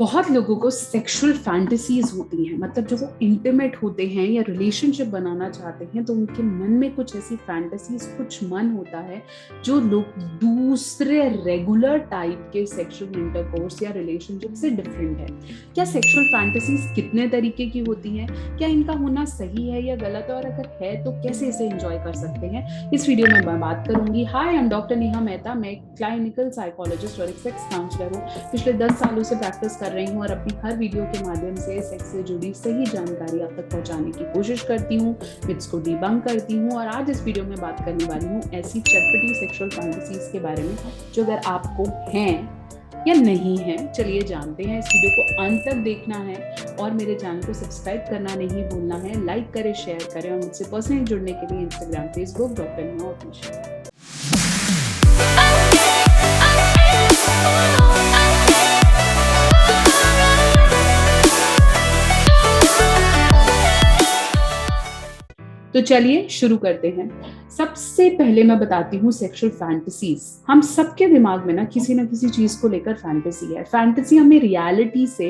बहुत लोगों को सेक्सुअल फैंटेसीज होती हैं, मतलब जब वो इंटीमेट होते हैं या रिलेशनशिप बनाना चाहते हैं तो उनके मन में कुछ ऐसी फैंटेसीज, कुछ मन होता है जो लोग दूसरे रेगुलर टाइप के सेक्सुअल इंटरकोर्स या रिलेशनशिप से डिफरेंट है। क्या सेक्सुअल फैंटेसीज कितने तरीके की होती हैं, क्या इनका होना सही है या गलत है, और अगर है तो कैसे इसे एंजॉय कर सकते हैं, इस वीडियो में मैं बात करूंगी। Hi, I am doctor Neha Mehta. मैं एक क्लिनिकल साइकोलॉजिस्ट और एक सेक्स काउंसलर हूँ। पिछले 10 सालों से प्रैक्टिस कर रही हूँ और अपनी हर वीडियो के माध्यम से सेक्स से जुड़ी सही जानकारी आप तक पहुंचाने की कोशिश करती हूँ, मिथ्स को डिबंक करती हूँ। और आज इस वीडियो में बात करने वाली हूँ ऐसी चटपटी सेक्सुअल फैंटेसीज के बारे में जो अगर आपको हैं या नहीं है, चलिए जानते हैं। इस वीडियो को अंत तक देखना है और मेरे चैनल को सब्सक्राइब करना नहीं भूलना है। लाइक करें, शेयर करें और मुझसे पर्सनली जुड़ने के लिए Instagram, Facebook doctor Neha official. तो चलिए शुरू करते हैं। सबसे पहले मैं बताती हूँ सेक्सुअल फैंटेसीज। हम सबके दिमाग में ना किसी चीज को लेकर फैंटेसी है। फैंटेसी हमें रियलिटी से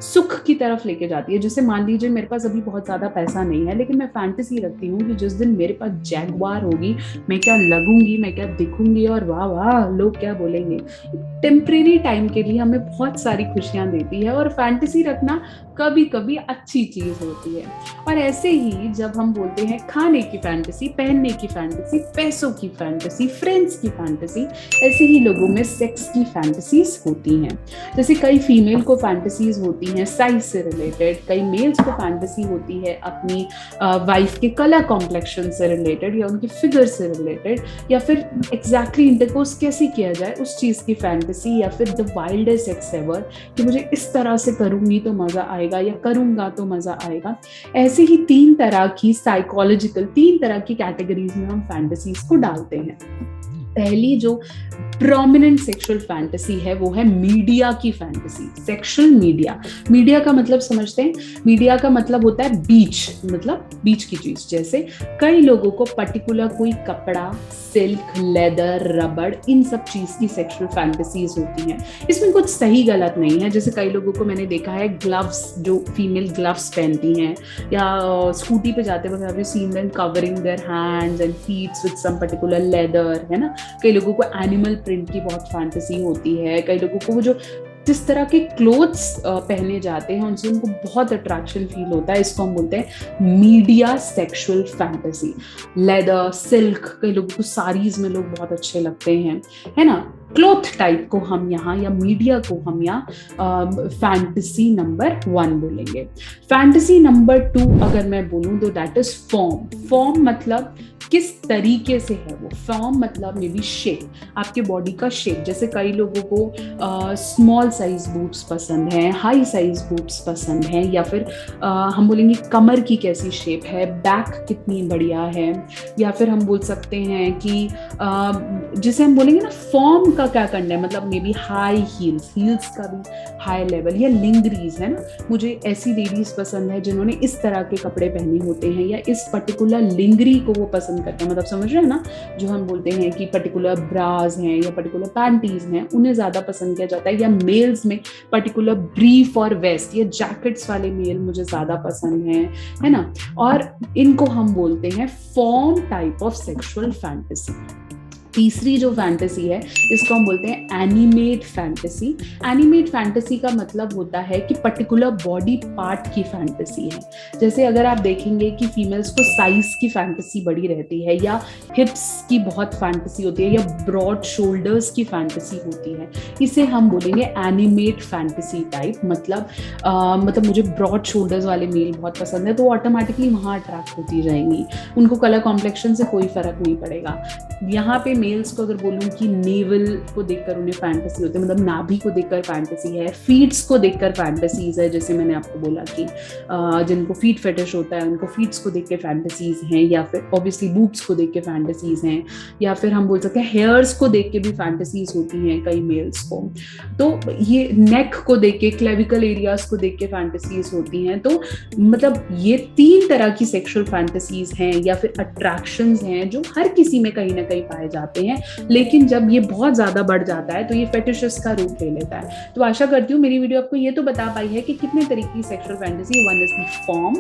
सुख की तरफ लेके जाती है। जैसे मान लीजिए मेरे पास अभी बहुत ज्यादा पैसा नहीं है, लेकिन मैं फैंटेसी रखती हूँ कि जिस दिन मेरे पास जैगवार होगी, मैं क्या लगूंगी, मैं क्या दिखूंगी और वाह वाह लोग क्या बोलेंगे। टेम्परेरी टाइम के लिए हमें बहुत सारी खुशियां देती है और फैंटेसी रखना कभी कभी अच्छी चीज होती है। और ऐसे ही जब हम बोलते हैं खाने की फैंटेसी, पहनने की फैंटेसी, पैसों की फैंटेसी, फ्रेंड्स की फैंटेसी, ऐसे ही लोगों में सेक्स की फैंटेसीज होती हैं। जैसे कई फीमेल को फैंटेसीज होती हैं साइज से रिलेटेड, कई मेल्स को फैंटेसी होती है अपनी वाइफ के कलर कॉम्प्लेक्शन से रिलेटेड या उनके फिगर से रिलेटेड, या फिर एग्जैक्टली इंटरकोर्स कैसे किया जाए उस चीज की फैंटेसी, या फिर द वाइल्डेस्ट सेक्स एवर कि मुझे इस तरह से करूंगी तो मजा आएगा या करूंगा तो मजा आएगा। ऐसे ही तीन तरह की कैटेगरीज में हम फैंटेसीज को डालते हैं। पहली जो प्रोमिनेंट सेक्सुअल फैंटेसी है वो है मीडिया की फैंटेसी। सेक्सुअल मीडिया का मतलब समझते हैं। मीडिया का मतलब होता है बीच, मतलब बीच की चीज। जैसे कई लोगों को पर्टिकुलर कोई कपड़ा, सिल्क, लेदर, रबड़, इन सब चीज की सेक्सुअल फैंटेसीज होती हैं। इसमें कुछ सही गलत नहीं है। जैसे कई लोगों को मैंने देखा है ग्लव्स, जो फीमेल ग्लव्स पहनती हैं या स्कूटी पे जाते वक्त have you seen them covering their hands and feets with some particular leather, है ना। कई लोगों को एनिमल प्रिंट की बहुत फैंटेसी होती है। कई लोगों को वो जो जिस तरह के क्लोथ्स पहने जाते हैं उनसे उनको बहुत अट्रैक्शन फील होता है। इसको हम बोलते हैं media sexual fantasy. Leather, silk, कई लोगों को साड़ीज में लोग बहुत अच्छे लगते हैं, है ना। क्लॉथ टाइप को हम यहाँ, या मीडिया को हम यहाँ फैंटेसी नंबर 1 बोलेंगे। फैंटेसी नंबर 2 अगर मैं बोलूँ तो दैट इज फॉर्म मतलब किस तरीके से है वो। फॉर्म मतलब मे बी शेप, आपके बॉडी का शेप। जैसे कई लोगों को स्मॉल साइज बूट्स पसंद है, हाई साइज बूट्स पसंद है, या फिर हम बोलेंगे कमर की कैसी शेप है, बैक कितनी बढ़िया है, या फिर हम बोल सकते हैं कि जिसे हम बोलेंगे ना फॉर्म का क्या करना है, मतलब मे बी हाई हील्स का भी हाई लेवल, या लिंगरीज, है ना। मुझे ऐसी लेडीज पसंद है जिन्होंने इस तरह के कपड़े पहने होते हैं या इस पर्टिकुलर लिंगरी को वो पसंद करते हैं। मतलब समझ रहे हैं ना, जो हम बोलते हैं कि पर्टिकुलर ब्राज हैं या पर्टिकुलर पैंटीज हैं उन्हें ज्यादा पसंद किया जाता है। या मेल्स में पर्टिकुलर ब्रीफ और वेस्ट या जैकेट्स वाले मेल मुझे ज्यादा पसंद है ना। और इनको हम बोलते हैं form type of sexual fantasy. तीसरी जो फैंटेसी है इसको हम बोलते हैं एनिमेट फैंटेसी। एनिमेट फैंटेसी का मतलब होता है कि पर्टिकुलर बॉडी पार्ट की फैंटेसी है। जैसे अगर आप देखेंगे कि फीमेल्स को साइज की फैंटेसी बड़ी रहती है, या हिप्स की बहुत फैंटेसी होती है, या ब्रॉड शोल्डर्स की फैंटेसी होती है, इसे हम बोलेंगे एनिमेट फैंटेसी टाइप। मतलब मुझे ब्रॉड शोल्डर्स वाले मेल बहुत पसंद है तो ऑटोमेटिकली वहाँ अट्रैक्ट होती जाएंगी, उनको कलर कॉम्प्लेक्शन से कोई फर्क नहीं पड़ेगा। यहाँ पे मेल्स को अगर बोलूं कि नेवल को देखकर उन्हें फैंटेसी होती है, मतलब नाभि को देखकर फैंटेसी है, फीट्स को देखकर फैंटेसीज है। जैसे मैंने आपको बोला कि जिनको फीट फेटिश होता है उनको फीट्स को देख के फैंटेसीज हैं, या फिर ऑब्वियसली बूब्स को देख के फैंटेसीज हैं, या फिर हम बोल सकते हैं हेयर्स को देख के भी फैंटेसीज होती हैं कई मेल्स को। तो ये नेक को देख के, क्लेविकल एरियाज को देख के फैंटेसीज होती हैं। तो मतलब ये 3 तरह की सेक्सुअल फैंटेसीज हैं या फिर अट्रैक्शंस हैं जो हर किसी में कहीं ना कहीं पाए जाते जाते हैं, लेकिन जब ये बहुत ज्यादा बढ़ जाता है तो ये फेटिशेस का रूप ले लेता है। तो आशा करती हूँ मेरी वीडियो आपको ये तो बता पाई है कि कितने तरीके की sexual fantasy, one is the form,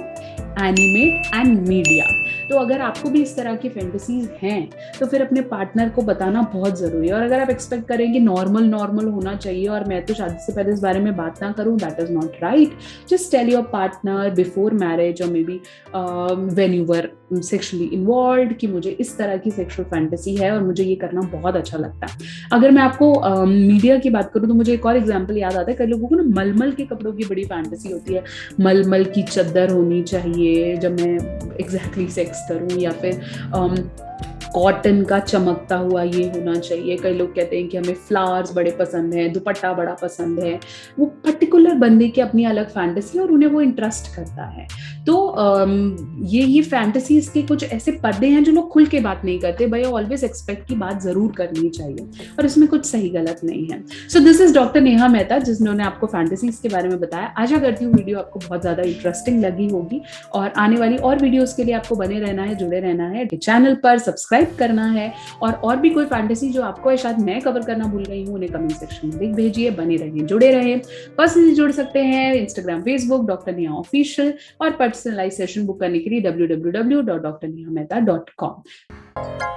animate and media. तो अगर आपको भी इस तरह की फैंटेसीज हैं तो फिर अपने पार्टनर को बताना बहुत जरूरी है। और अगर आप एक्सपेक्ट करें कि नॉर्मल होना चाहिए और मैं तो शादी से पहले इस बारे में बात ना करूं, that is not right. Just tell your partner before marriage और maybe when you were sexually involved कि मुझे इस तरह की सेक्सुअल फैंटेसी है और मुझे ये करना बहुत अच्छा लगता है। अगर मैं आपको मीडिया की बात करूं तो मुझे एक और एग्जांपल याद आता है। कई लोगों को ना मलमल के कपड़ों की बड़ी फैंटेसी होती है, मलमल की चद्दर होनी चाहिए जब मैं एग्जैक्टली सेक्स करूं, या फिर कॉटन का चमकता हुआ ये होना चाहिए। कई लोग कहते हैं कि हमें फ्लावर्स बड़े पसंद हैं, दुपट्टा बड़ा पसंद है। वो पर्टिकुलर बंदे की अपनी अलग फैंटेसी और उन्हें वो इंटरेस्ट करता है। तो ये फैंटेसीज के कुछ ऐसे पर्दे हैं जो लोग खुल के बात नहीं करते, भाई ऑलवेज एक्सपेक्ट की बात जरूर करनी चाहिए और इसमें कुछ सही गलत नहीं है। So this is doctor Neha Mehta जिन्होंने आपको फैंटेसीज के बारे में बताया। आशा करती हूँ वीडियो आपको बहुत ज्यादा इंटरेस्टिंग लगी होगी और आने वाली और वीडियोस के लिए आपको बने रहना है, जुड़े रहना है, चैनल पर सब्सक्राइब करना है। और भी कोई फैंटेसी जो आपको है शायद मैं कवर करना भूल गई हूँ, उन्हें कमेंट सेक्शन में लिख भेजिए। बने रहिए, जुड़े रहे। पर्सनली जुड़ सकते हैं Instagram, Facebook doctor Neha official, और पर्सनलाइज सेशन बुक करने के लिए www.drnehamehta.com।